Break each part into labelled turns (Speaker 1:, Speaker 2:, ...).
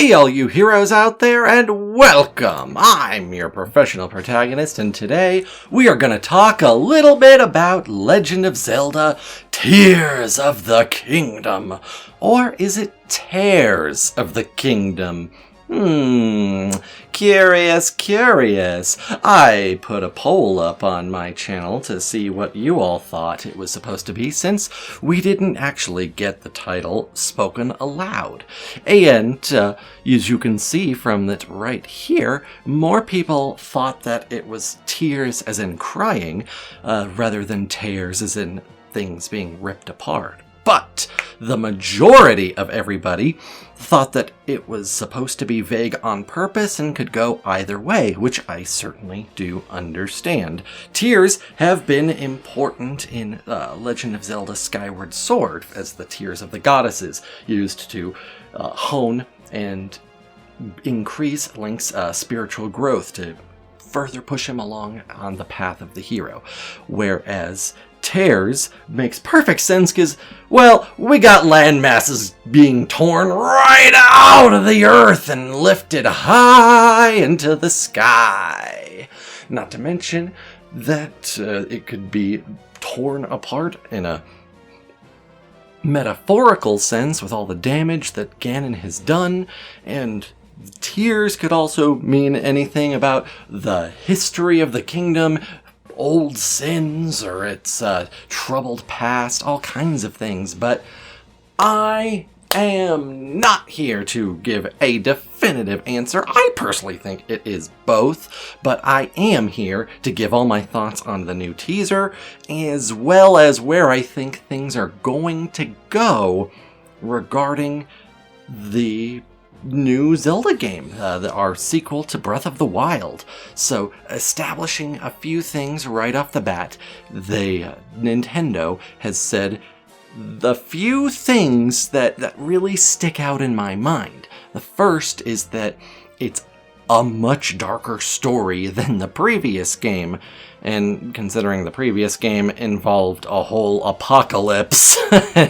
Speaker 1: Hey all you heroes out there, and welcome! I'm your professional protagonist, and today we are going to talk a little bit about Legend of Zelda Tears of the Kingdom. Or is it Tears of the Kingdom? Curious. I put a poll up on my channel to see what you all thought it was supposed to be, since we didn't actually get the title spoken aloud. And as you can see from it right here, more people thought that it was tears as in crying, rather than tears as in things being ripped apart. But the majority of everybody thought that it was supposed to be vague on purpose and could go either way, which I certainly do understand. Tears have been important in Legend of Zelda Skyward Sword, as the tears of the goddesses used to hone and increase Link's spiritual growth to further push him along on the path of the hero. Whereas tears makes perfect sense because, well, we got land masses being torn right out of the earth and lifted high into the sky. Not to mention that it could be torn apart in a metaphorical sense with all the damage that Ganon has done, and tears could also mean anything about the history of the kingdom, old sins, or its troubled past, all kinds of things. But I am not here to give a definitive answer. I personally think it is both, but I am here to give all my thoughts on the new teaser, as well as where I think things are going to go regarding the new Zelda game, our sequel to Breath of the Wild. So, establishing a few things right off the bat, Nintendo has said the few things that really stick out in my mind. The first is that it's a much darker story than the previous game, and considering the previous game involved a whole apocalypse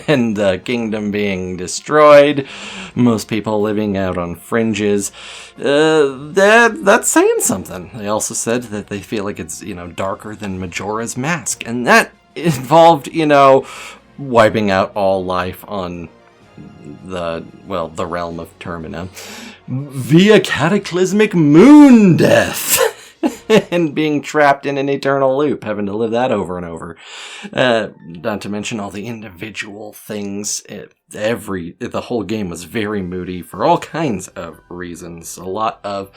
Speaker 1: and the kingdom being destroyed, most people living out on fringes, that's saying something. They also said that they feel like it's, darker than Majora's Mask, and that involved, wiping out all life on the realm of Termina via cataclysmic moon death. And being trapped in an eternal loop, having to live that over and over. Not to mention all the individual things. The whole game was very moody for all kinds of reasons. A lot of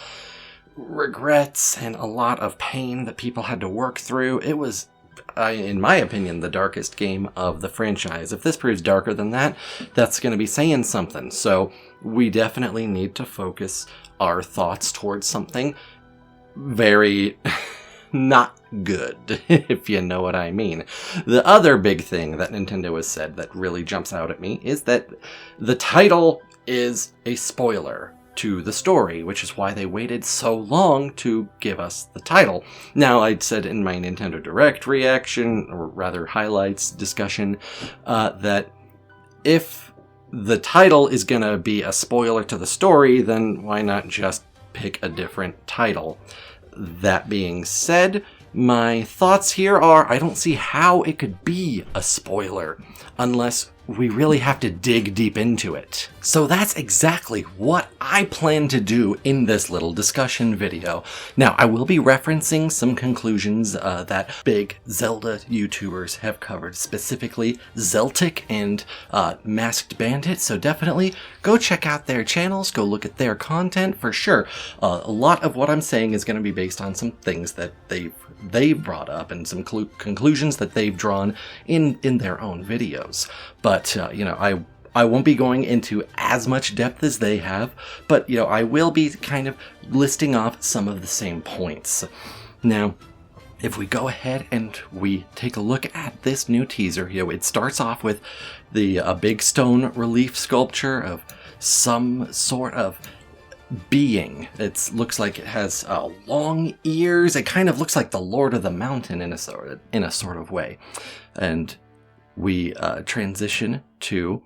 Speaker 1: regrets and a lot of pain that people had to work through. It was, in my opinion, the darkest game of the franchise. If this proves darker than that, that's going to be saying something. So we definitely need to focus our thoughts towards something very not good, if you know what I mean. The other big thing that Nintendo has said that really jumps out at me is that the title is a spoiler to the story, which is why they waited so long to give us the title. Now, I said in my Nintendo Direct reaction, or rather highlights discussion, that if the title is gonna be a spoiler to the story, then why not just pick a different title? That being said, my thoughts here are I don't see how it could be a spoiler unless we really have to dig deep into it. So that's exactly what I plan to do in this little discussion video. Now, I will be referencing some conclusions that big Zelda YouTubers have covered, specifically Zeltic and Masked Bandit, so definitely go check out their channels, go look at their content for sure. A lot of what I'm saying is going to be based on some things that they've brought up and some conclusions that they've drawn in their own videos. But, I won't be going into as much depth as they have, but, I will be kind of listing off some of the same points. Now, if we go ahead and we take a look at this new teaser, it starts off with a big stone relief sculpture of some sort of being. It looks like it has long ears. It kind of looks like the Lord of the Mountain in a sort of way. And we transition to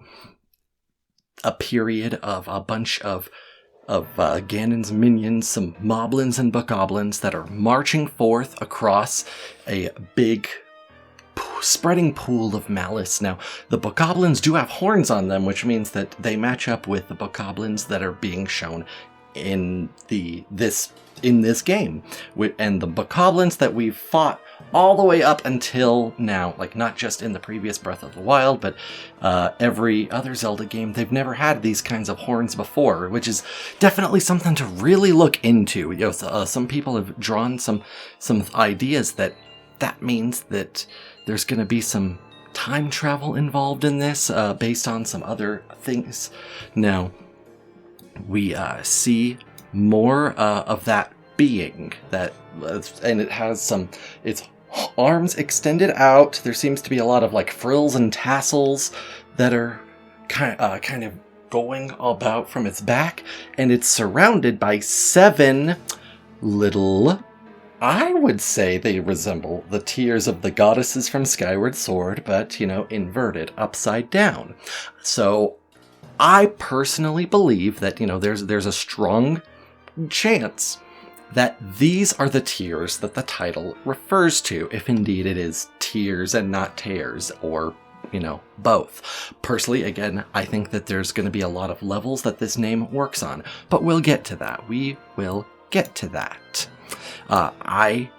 Speaker 1: a period of a bunch of Ganon's minions, some moblins and bokoblins that are marching forth across a big spreading pool of malice. Now, the bokoblins do have horns on them, which means that they match up with the bokoblins that are being shown in this game. And the bokoblins that we've fought all the way up until now, like not just in the previous Breath of the Wild, but every other Zelda game, they've never had these kinds of horns before, which is definitely something to really look into. You know, some people have drawn some ideas that means that there's going to be some time travel involved in this, based on some other things. Now, we see more of that being that, and it has its arms extended out. There seems to be a lot of like frills and tassels that are kind of going about from its back, and it's surrounded by 7 little, I would say they resemble the tears of the goddesses from Skyward Sword, but, you know, inverted, upside down. So I personally believe that, you know, there's a strong chance that these are the tears that the title refers to, if indeed it is tears and not tears, or, you know, both. Personally, again, I think that there's going to be a lot of levels that this name works on, but we'll get to that. We will get to that. I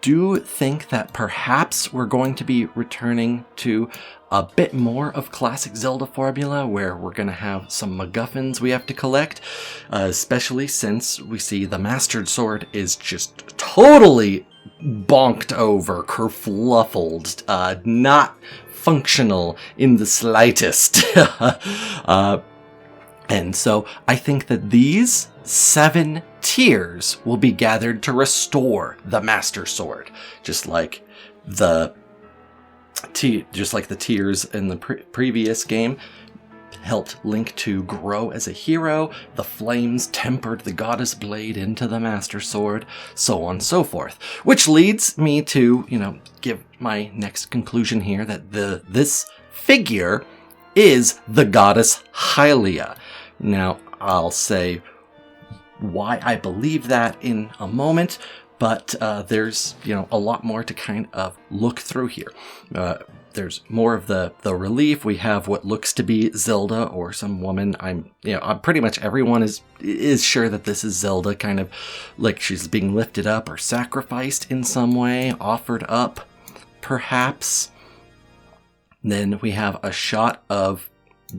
Speaker 1: do think that perhaps we're going to be returning to a bit more of classic Zelda formula, where we're going to have some MacGuffins we have to collect, especially since we see the Mastered Sword is just totally bonked over, kerfluffled, not functional in the slightest. And so I think that these 7 tears will be gathered to restore the Master Sword, just like the tears in the previous game helped Link to grow as a hero. The flames tempered the goddess blade into the Master Sword, so on and so forth. Which leads me to, you know, give my next conclusion here, that this figure is the goddess Hylia. Now, I'll say why I believe that in a moment, but there's, you know, a lot more to kind of look through here. There's more of the relief. We have what looks to be Zelda or some woman. I'm pretty much everyone is sure that this is Zelda, kind of like she's being lifted up or sacrificed in some way, offered up, perhaps. Then we have a shot of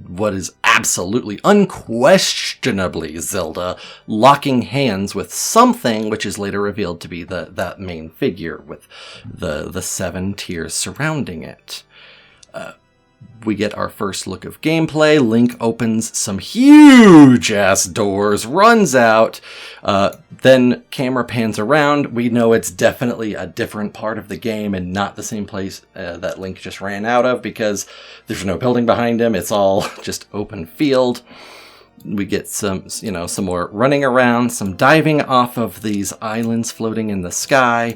Speaker 1: what is absolutely, unquestionably Zelda locking hands with something, which is later revealed to be that main figure with the 7 tears surrounding it. We get our first look of gameplay. Link opens some huge-ass doors, runs out, then camera pans around. We know it's definitely a different part of the game and not the same place that Link just ran out of, because there's no building behind him. It's all just open field. We get some more running around, some diving off of these islands floating in the sky.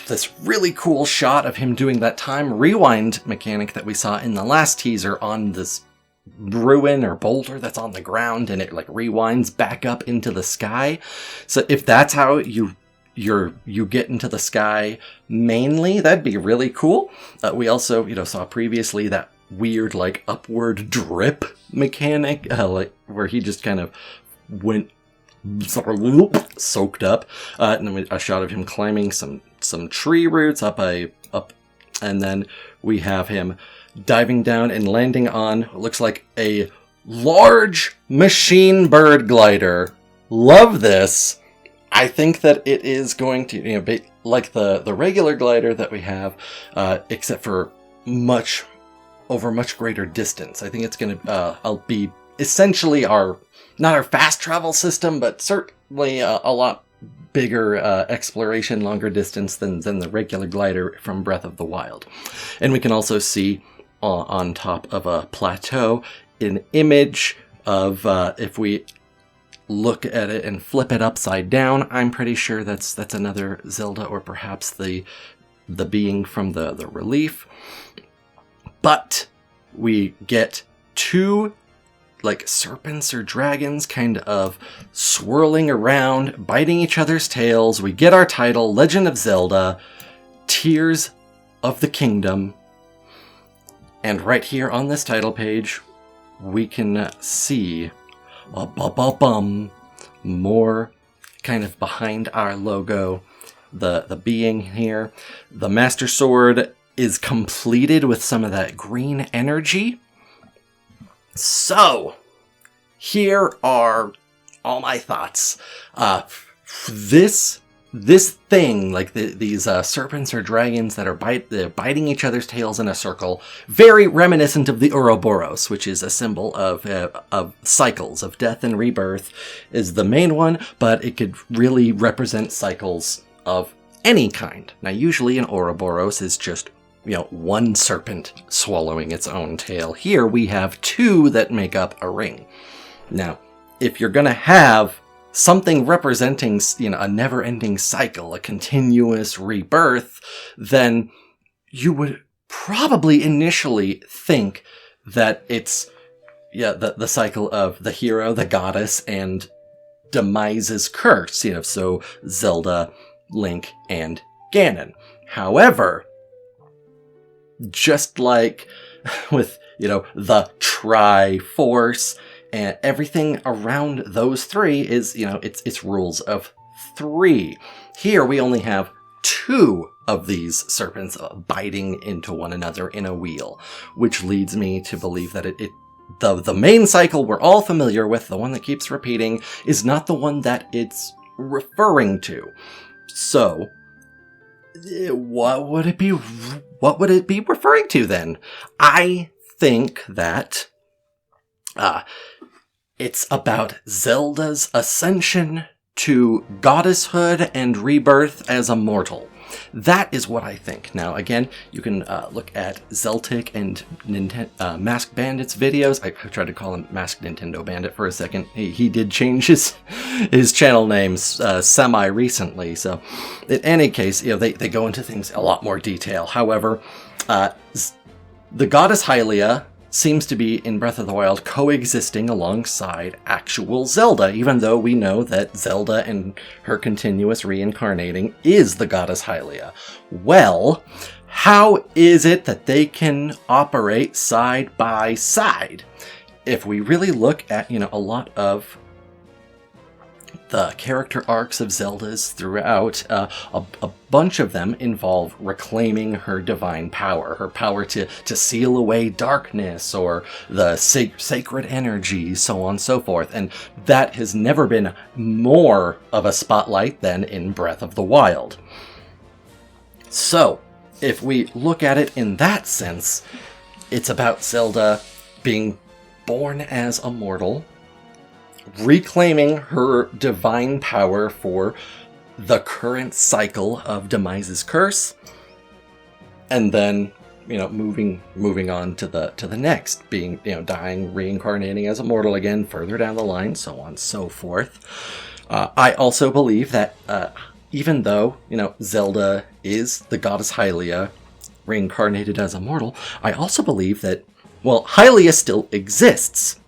Speaker 1: This really cool shot of him doing that time rewind mechanic that we saw in the last teaser on this ruin or boulder that's on the ground, and it like rewinds back up into the sky. So if that's how you get into the sky mainly, that'd be really cool. We also, saw previously that weird like upward drip mechanic, like where he just kind of went soaked up, and then a shot of him climbing some tree roots up, and then we have him diving down and landing on what looks like a large machine bird glider. Love this. I think that it is going to be like the regular glider that we have, except for much greater distance. I think it's going to be essentially not our fast travel system, but certainly a lot bigger exploration, longer distance than the regular glider from Breath of the Wild. And we can also see on top of a plateau an image of, if we look at it and flip it upside down, I'm pretty sure that's another Zelda, or perhaps the being from the relief. But we get 2 like serpents or dragons kind of swirling around, biting each other's tails. We get our title, Legend of Zelda, Tears of the Kingdom. And right here on this title page, we can see more kind of behind our logo, the being here. The Master Sword is completed with some of that green energy. So, here are all my thoughts. This thing, like these serpents or dragons that are biting each other's tails in a circle, very reminiscent of the Ouroboros, which is a symbol of cycles, of death and rebirth, is the main one, but it could really represent cycles of any kind. Now, usually an Ouroboros is just, one serpent swallowing its own tail. Here we have two that make up a ring. Now, if you're going to have something representing, a never-ending cycle, a continuous rebirth, then you would probably initially think that it's, the cycle of the hero, the goddess, and Demise's curse, so Zelda, Link, and Ganon. However, just like with, the Triforce, and everything around those three is, it's rules of three. Here we only have two of these serpents biting into one another in a wheel, which leads me to believe that the main cycle we're all familiar with, the one that keeps repeating, is not the one that it's referring to. So, what would it be referring to then? I think that it's about Zelda's ascension to goddesshood and rebirth as a mortal. That is what I think. Now, again, you can look at Zeltic and Masked Bandit's videos. I tried to call him Masked Nintendo Bandit for a second. He did change his channel names semi-recently. So, in any case, they go into things a lot more detail. However, the goddess Hylia seems to be, in Breath of the Wild, coexisting alongside actual Zelda, even though we know that Zelda and her continuous reincarnating is the goddess Hylia. Well, how is it that they can operate side by side? If we really look at, a lot of the character arcs of Zelda's throughout, a bunch of them involve reclaiming her divine power, her power to seal away darkness or the sacred energy, so on and so forth. And that has never been more of a spotlight than in Breath of the Wild. So, if we look at it in that sense, it's about Zelda being born as a mortal, reclaiming her divine power for the current cycle of Demise's curse, and then, moving on to the next, being, dying, reincarnating as a mortal again, further down the line, so on and so forth. I also believe that, even though, Zelda is the goddess Hylia, reincarnated as a mortal, I also believe that, Hylia still exists.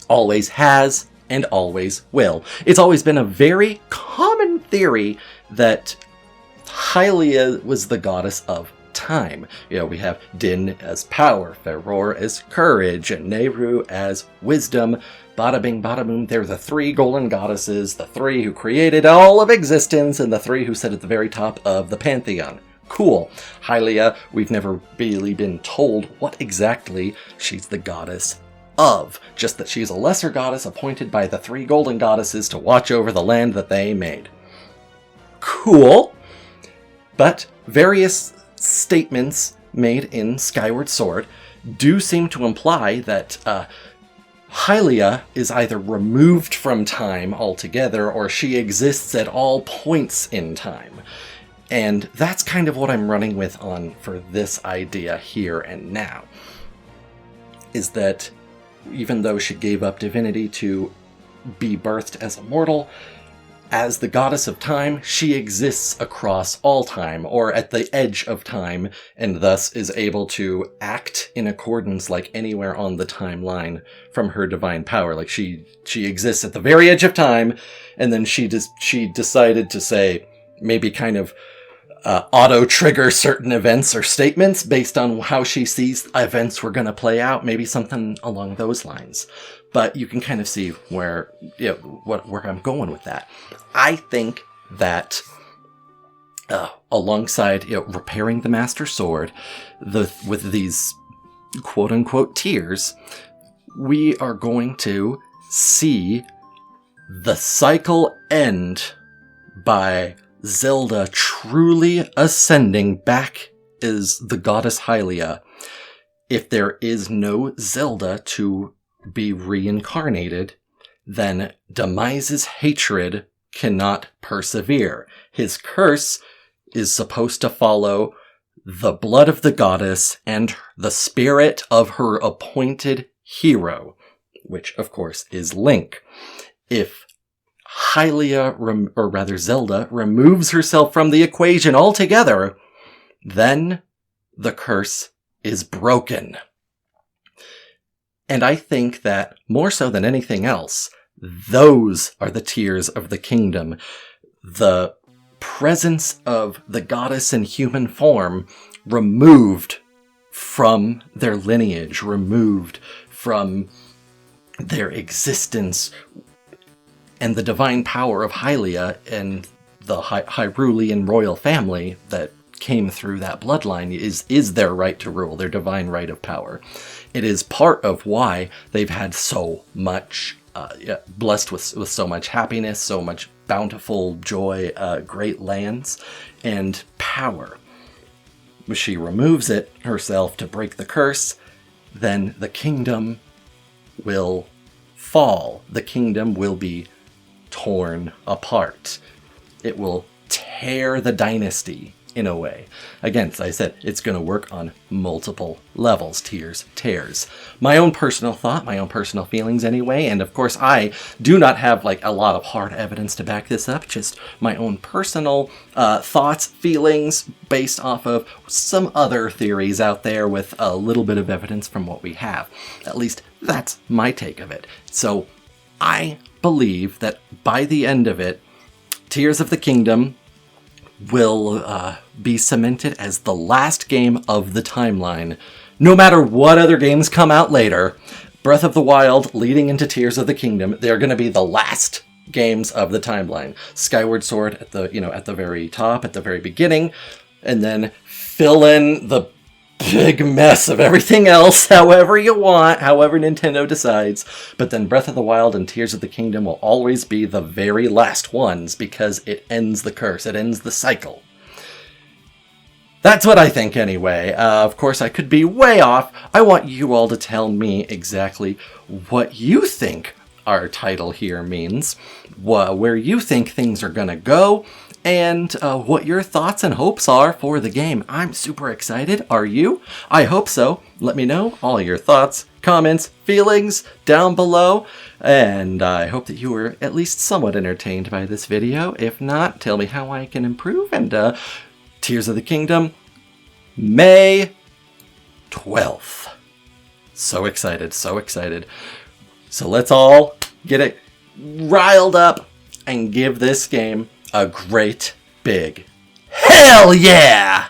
Speaker 1: Always has, and always will. It's always been a very common theory that Hylia was the goddess of time. We have Din as power, Ferror as courage, and Nehru as wisdom. Bada bing, bada boom, they're the three golden goddesses, the three who created all of existence, and the three who sit at the very top of the pantheon. Cool. Hylia, we've never really been told what exactly she's the goddess of, just that she's a lesser goddess appointed by the three golden goddesses to watch over the land that they made. Cool. But various statements made in Skyward Sword do seem to imply that Hylia is either removed from time altogether, or she exists at all points in time. And that's kind of what I'm running with for this idea here and now. Is that even though she gave up divinity to be birthed as a mortal, as the goddess of time, she exists across all time, or at the edge of time, and thus is able to act in accordance like anywhere on the timeline from her divine power. Like she exists at the very edge of time, and then she decided to say, maybe kind of auto-trigger certain events or statements based on how she sees events were going to play out, maybe something along those lines. But you can kind of see where I'm going with that. I think that alongside repairing the Master Sword, with these quote-unquote tears, we are going to see the cycle end by Zelda truly ascending back as the goddess Hylia. If there is no Zelda to be reincarnated, then Demise's hatred cannot persevere. His curse is supposed to follow the blood of the goddess and the spirit of her appointed hero, which of course is Link. If Hylia, or rather Zelda, removes herself from the equation altogether, then the curse is broken. And I think that, more so than anything else, those are the tears of the kingdom. The presence of the goddess in human form removed from their lineage, removed from their existence, and the divine power of Hylia and the Hyrulean royal family that came through that bloodline is their right to rule, their divine right of power. It is part of why they've had so much, blessed with so much happiness, so much bountiful joy, great lands, and power. When she removes it herself to break the curse, then the kingdom will fall. The kingdom will be torn apart. It will tear the dynasty in a way. Again, as I said, it's going to work on multiple levels. Tears. My own personal thought, my own personal feelings anyway, and of course I do not have like a lot of hard evidence to back this up, just my own personal thoughts, feelings based off of some other theories out there with a little bit of evidence from what we have. At least that's my take of it. So I believe that by the end of it, Tears of the Kingdom will be cemented as the last game of the timeline. No matter what other games come out later, Breath of the Wild leading into Tears of the Kingdom, they're going to be the last games of the timeline. Skyward Sword at the very top, at the very beginning, and then fill in the big mess of everything else however you want, however Nintendo decides. But then Breath of the Wild and Tears of the Kingdom will always be the very last ones because it ends the curse, it ends the cycle. That's what I think anyway. Of course, I could be way off. I want you all to tell me exactly what you think our title here means, where you think things are gonna go, and what your thoughts and hopes are for the game. I'm super excited. Are you? I hope so. Let me know all your thoughts, comments, feelings down below. And I hope that you were at least somewhat entertained by this video. If not, tell me how I can improve. And Tears of the Kingdom, May 12th. So excited, so excited. So let's all get it riled up and give this game a great big hell yeah!